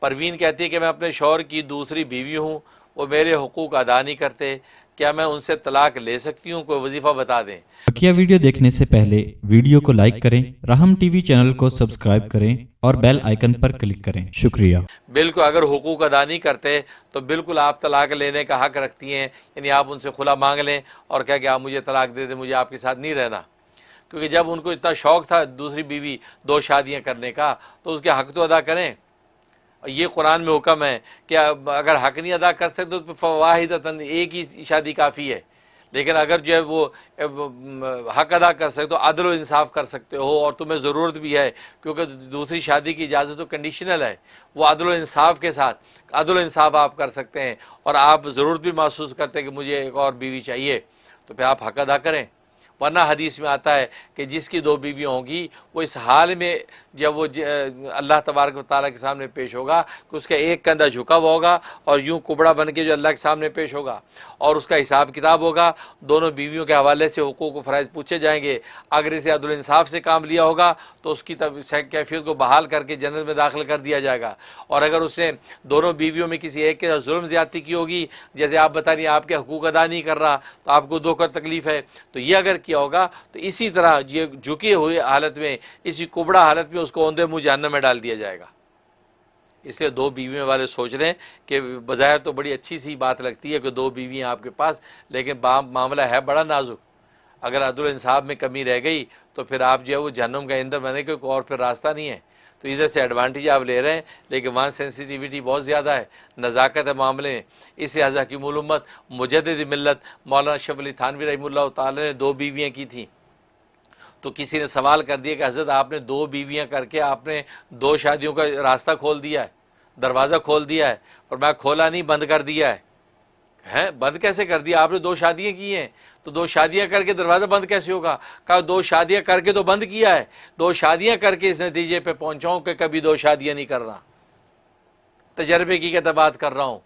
परवीन कहती है कि मैं अपने शौहर की दूसरी बीवी हूँ, वो मेरे हुकूक अदा नहीं करते, क्या मैं उनसे तलाक ले सकती हूँ? कोई वजीफ़ा बता दें। बकिया वीडियो देखने से पहले वीडियो को लाइक करें, राहम टीवी चैनल को सब्सक्राइब करें और बेल आइकन पर क्लिक करें। शुक्रिया। बिल्कुल, अगर हुकूक अदा नहीं करते तो बिल्कुल आप तलाक लेने का हक़ रखती हैं, यानी आप उनसे खुला मांग लें और कह कि आप मुझे तलाक दे दें, मुझे आपके साथ नहीं रहना। क्योंकि जब उनको इतना शौक़ था दूसरी बीवी 2 शादियाँ करने का, तो उसके हक़ तो अदा करें। ये कुरान में हुक्म है कि अगर हक़ नहीं अदा कर सकते तो फ़वाहिदतन, एक ही शादी काफ़ी है। लेकिन अगर जो है वो हक़ अदा कर सकते हो, अदल व इंसाफ़ कर सकते हो, और तुम्हें ज़रूरत भी है, क्योंकि दूसरी शादी की इजाज़त तो कंडीशनल है, वो अदल व इंसाफ़ के साथ अदल व इंसाफ़ आप कर सकते हैं, और आप ज़रूरत भी महसूस करते हैं कि मुझे एक और बीवी चाहिए, तो फिर आप हक़ अदा करें। वरना हदीस में आता है कि जिसकी 2 बीवियाँ होंगी वो इस हाल में जब वो अल्लाह तबारक व तआला के सामने पेश होगा कि उसका एक कंधा झुका हुआ होगा और यूं कुबड़ा बन के जो अल्लाह के सामने पेश होगा, और उसका हिसाब किताब होगा। दोनों बीवियों के हवाले से हुकूक व फ़राइज़ पूछे जाएंगे। अगर इसे अदल इंसाफ से काम लिया होगा तो उसकी कैफियत को बहाल करके जन्नत में दाखिल कर दिया जाएगा, और अगर उसने दोनों बीवियों में किसी एक के साथ जुल्म ज़्यादती की होगी, जैसे आप बता रही हैं आपके हुकूक अदा नहीं कर रहा तो आपको धोखा तकलीफ़ है, तो ये अगर किया होगा तो इसी तरह ये झुकी हुई हालत में, इसी कुबड़ा हालत में उसको औंधे मुँह जहन्नम में डाल दिया जाएगा। इसलिए 2 बीवियों वाले सोच रहे हैं कि बज़ाहिर तो बड़ी अच्छी सी बात लगती है कि 2 बीवियाँ आपके पास, लेकिन मामला है बड़ा नाजुक। अगर अदल इंसाफ में कमी रह गई तो फिर आप जो है वो जहन्नम का ईंधन बने, क्योंकि और फिर रास्ता नहीं है। तो इधर से एडवांटेज आप ले रहे हैं, लेकिन वहाँ सेंसिटिविटी बहुत ज़्यादा है, नज़ाकत है मामले में। इसलिए हकीमुल उम्मत मुजद्दिद मिल्लत मौलाना अशरफ अली थानवी रहमतुल्लाह ताला ने 2 बीवियाँ की थी। तो किसी ने सवाल कर दिया कि हज़रत आपने 2 बीवियाँ करके आपने 2 शादियों का रास्ता खोल दिया है, दरवाज़ा खोल दिया है। पर मैं खोला नहीं, बंद कर दिया है। बंद कैसे कर दिया? आपने 2 शादियाँ की हैं, तो 2 शादियाँ करके दरवाज़ा बंद कैसे होगा? कहा 2 शादियाँ करके तो बंद किया है, 2 शादियाँ करके इस नतीजे पे पहुँचाऊँ कि कभी 2 शादियाँ नहीं करना। तजर्बे की कहता बात कर रहा हूँ।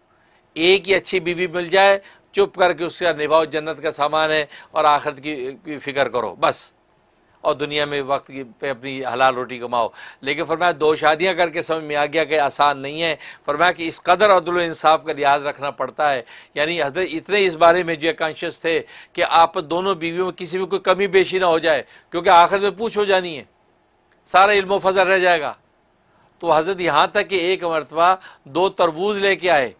एक ही अच्छी बीवी मिल जाए, चुप करके उसका निभाओ, जन्नत का सामान है, और आखिरत की फ़िक्र करो बस, और दुनिया में वक्त पे अपनी हलाल रोटी कमाओ। लेकिन फरमाया 2 शादियाँ करके समझ में आ गया कि आसान नहीं है। फरमाया कि इस कदर अदल इंसाफ का लिहाज रखना पड़ता है। यानी हज़रत इतने इस बारे में जो कॉन्शियस थे कि आप दोनों बीवियों में किसी में कोई कमी बेशी ना हो जाए, क्योंकि आखिर में पूछ हो जानी है, सारा इल्म फजल रह जाएगा। तो हज़रत यहाँ तक कि एक मरतबा 2 तरबूज लेके आए,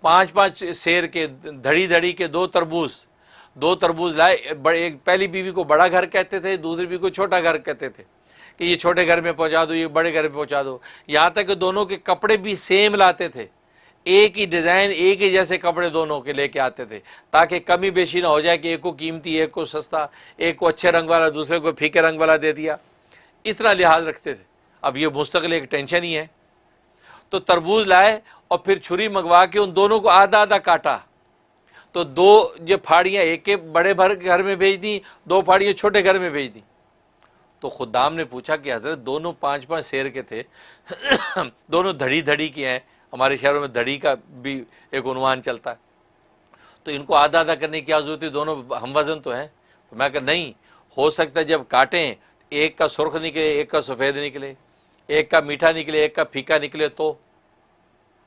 5-5 सेर के, धड़ी धड़ी के 2 तरबूज लाए। बड़े, एक पहली बीवी को बड़ा घर कहते थे, दूसरी बीवी को छोटा घर कहते थे कि ये छोटे घर में पहुंचा दो, ये बड़े घर में पहुंचा दो। यहाँ तक कि दोनों के कपड़े भी सेम लाते थे, एक ही डिज़ाइन, एक ही जैसे कपड़े दोनों के लेके आते थे, ताकि कमी बेशी ना हो जाए कि एक को कीमती, एक को सस्ता, एक को अच्छे रंग वाला, दूसरे को फीके रंग वाला दे दिया। इतना लिहाज रखते थे। अब ये मुस्तकिल एक टेंशन ही है। तो तरबूज लाए और फिर छुरी मंगवा के उन दोनों को आधा आधा काटा, तो 2 जो फाड़ियाँ एक के बड़े भर घर में भेज दी, 2 फाड़ियाँ छोटे घर में भेज दी। तो खुदाम ने पूछा कि हज़रत दोनों 5-5 सेर के थे दोनों धड़ी धड़ी के हैं, हमारे शहरों में धड़ी का भी एक उन्वान चलता है, तो इनको आधा आधा करने की क्या जरूरत है, दोनों हम वजन तो हैं। तो मैं कहा नहीं, हो सकता है जब काटें एक का सुर्ख निकले, एक का सफ़ेद निकले, एक का मीठा निकले, एक का फीका निकले, तो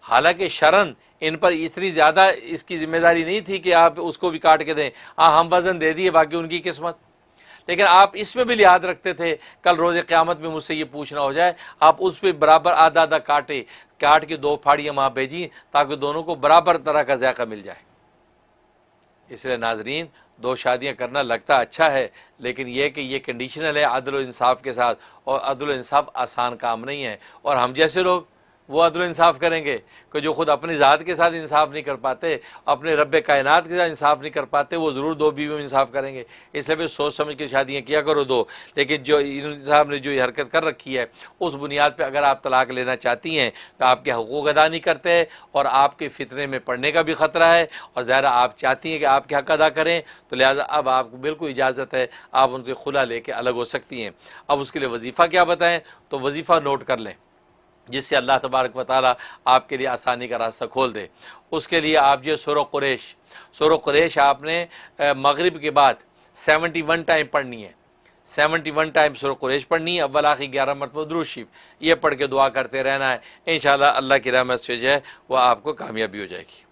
हालांकि शरन इन पर इतनी ज़्यादा इसकी जिम्मेदारी नहीं थी कि आप उसको भी काट के दें। हाँ, हम वज़न दे दिए, बाकी उनकी किस्मत। लेकिन आप इसमें भी लिहाज रखते थे, कल रोज़ क़यामत में मुझसे ये पूछना हो जाए, आप उस पर बराबर आधा आधा काट के 2 फाड़ियाँ वहाँ भेजी, ताकि दोनों को बराबर तरह का ज़ायक़ा मिल जाए। इसलिए नाजरीन, 2 शादियाँ करना लगता अच्छा है, लेकिन यह कि ये कंडीशनल है अदल व इंसाफ के साथ, और अदल व इंसाफ आसान काम नहीं है। और हम जैसे लोग वो अदल इंसाफ करेंगे कि जो ख़ुद अपनी ज़ात के साथ इंसाफ नहीं कर पाते, अपने रब कायनात के साथ इंसाफ नहीं कर पाते, वो ज़रूर 2 बीवियों में इंसाफ करेंगे। इसलिए भी सोच समझ के शादियाँ किया करो 2। लेकिन जो इंसाफ ने जो हरकत कर रखी है, उस बुनियाद पर अगर आप तलाक लेना चाहती हैं तो आपके हकूक़ अदा नहीं करते, और आपके फितने में पड़ने का भी ख़तरा है, और ज़ाहिर आप चाहती हैं कि आपके हक़ अदा करें, तो लिहाजा अब आपको बिल्कुल इजाज़त है, आप उनसे खुला लेके अलग हो सकती हैं। अब उसके लिए वजीफ़ा क्या बताएं, तो वजीफ़ा नोट कर लें, जिससे अल्लाह तबारक व तआला आपके लिए आसानी का रास्ता खोल दे। उसके लिए आप जो सूरह कुरैश आपने मगरिब के बाद 71 टाइम पढ़नी है। 71 टाइम सूरह कुरैश पढ़नी है, अव्वल आखिर 11 मरतबा दुरूद शरीफ, ये पढ़ के दुआ करते रहना है। इंशाअल्लाह अल्लाह की रहमत से जो है वह आपको कामयाबी हो जाएगी।